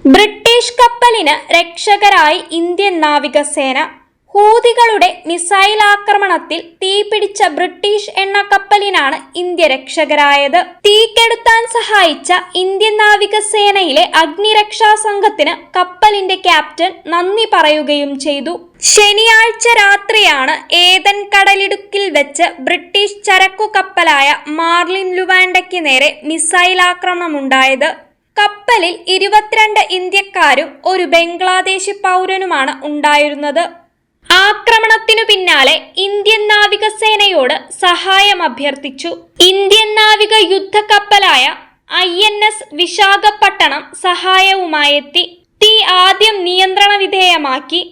British കപ്പലിന് രക്ഷകരായി Indian നാവികസേന. ഹൂതികളുടെ missile ആക്രമണത്തിൽ തീപിടിച്ച ബ്രിട്ടീഷ് എണ്ണക്കപ്പലിനാണ് ഇന്ത്യ രക്ഷകരായത്. തീകെടുത്താൻ സഹായിച്ച ഇന്ത്യൻ നാവികസേനയിലെ അഗ്നിരക്ഷാ സംഘത്തിന് കപ്പലിന്റെ ക്യാപ്റ്റൻ നന്ദി പറയുകയും ചെയ്തു. ശനിയാഴ്ച രാത്രിയാണ് ഏദൻ കടലിടുക്കിൽ വെച്ച് ബ്രിട്ടീഷ് ചരക്കു കപ്പലായ മാർലിൻ ലുവാൻഡയ്ക്ക് നേരെ മിസൈൽ ആക്രമണമുണ്ടായത്. കപ്പലിൽ 22 ഇന്ത്യക്കാരും ഒരു ബംഗ്ലാദേശി പൗരനുമാണ് ഉണ്ടായിരുന്നത്. ആക്രമണത്തിനു പിന്നാലെ ഇന്ത്യൻ നാവികസേനയോട് സഹായം അഭ്യർത്ഥിച്ചു. ഇന്ത്യൻ നാവിക യുദ്ധക്കപ്പലായ INS വിശാഖപട്ടണം സഹായവുമായെത്തി. തീ ആദ്യം നിയന്ത്രണ വിധേയമാക്കി.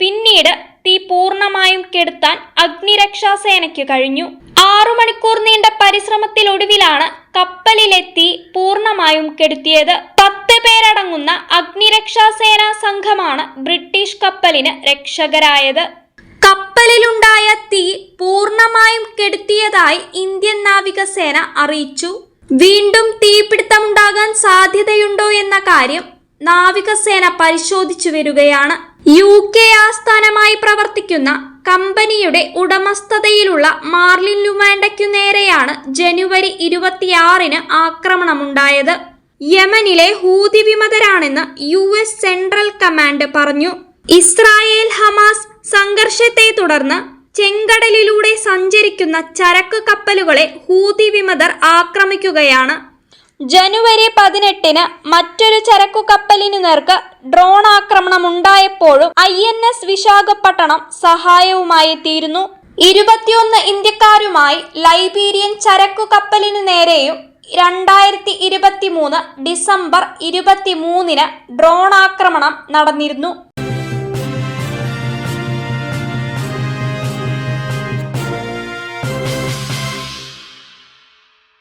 പിന്നീട് തീ പൂർണ്ണമായും കെടുത്താൻ അഗ്നിരക്ഷാസേനയ്ക്ക് കഴിഞ്ഞു. 6 മണിക്കൂർ നീണ്ട പരിശ്രമത്തിലൊടുവിലാണ് കപ്പലിലെ തീ പൂർണ്ണമായും കെടുത്തിയത്. 10 പേരടങ്ങുന്ന അഗ്നിരക്ഷാസേനാ സംഘമാണ് ബ്രിട്ടീഷ് കപ്പലിന് രക്ഷകരായത്. കപ്പലിലുണ്ടായ തീ പൂർണ്ണമായും കെടുത്തിയതായി ഇന്ത്യൻ നാവികസേന അറിയിച്ചു. വീണ്ടും തീപിടുത്തമുണ്ടാകാൻ സാധ്യതയുണ്ടോ എന്ന കാര്യം നാവികസേന പരിശോധിച്ചു വരികയാണ്. UK ആസ്ഥാനമായി പ്രവർത്തിക്കുന്ന കമ്പനിയുടെ ഉടമസ്ഥതയിലുള്ള മാർലിൻ ലുവാൻഡയ്ക്കു നേരെയാണ് ജനുവരി 26-ന് ആക്രമണമുണ്ടായത്. യമനിലെ ഹൂതി വിമതരാണെന്ന് US സെൻട്രൽ കമാൻഡ് പറഞ്ഞു. ഇസ്രായേൽ ഹമാസ് സംഘർഷത്തെ തുടർന്ന് ചെങ്കടലിലൂടെ സഞ്ചരിക്കുന്ന ചരക്ക് കപ്പലുകളെ ഹൂതി വിമതർ ആക്രമിക്കുകയാണ്. ജനുവരി 18-ന് മറ്റൊരു ചരക്കു കപ്പലിനു നേർക്ക് ഡ്രോൺ ആക്രമണമുണ്ടായപ്പോഴും INS വിശാഖപട്ടണം സഹായവുമായി എത്തിയിരുന്നു. 21 ഇന്ത്യക്കാരുമായി ലൈബീരിയൻ ചരക്കു കപ്പലിനു നേരെയും 2023 ഡിസംബർ 23-ന് ഡ്രോൺ ആക്രമണം നടന്നിരുന്നു.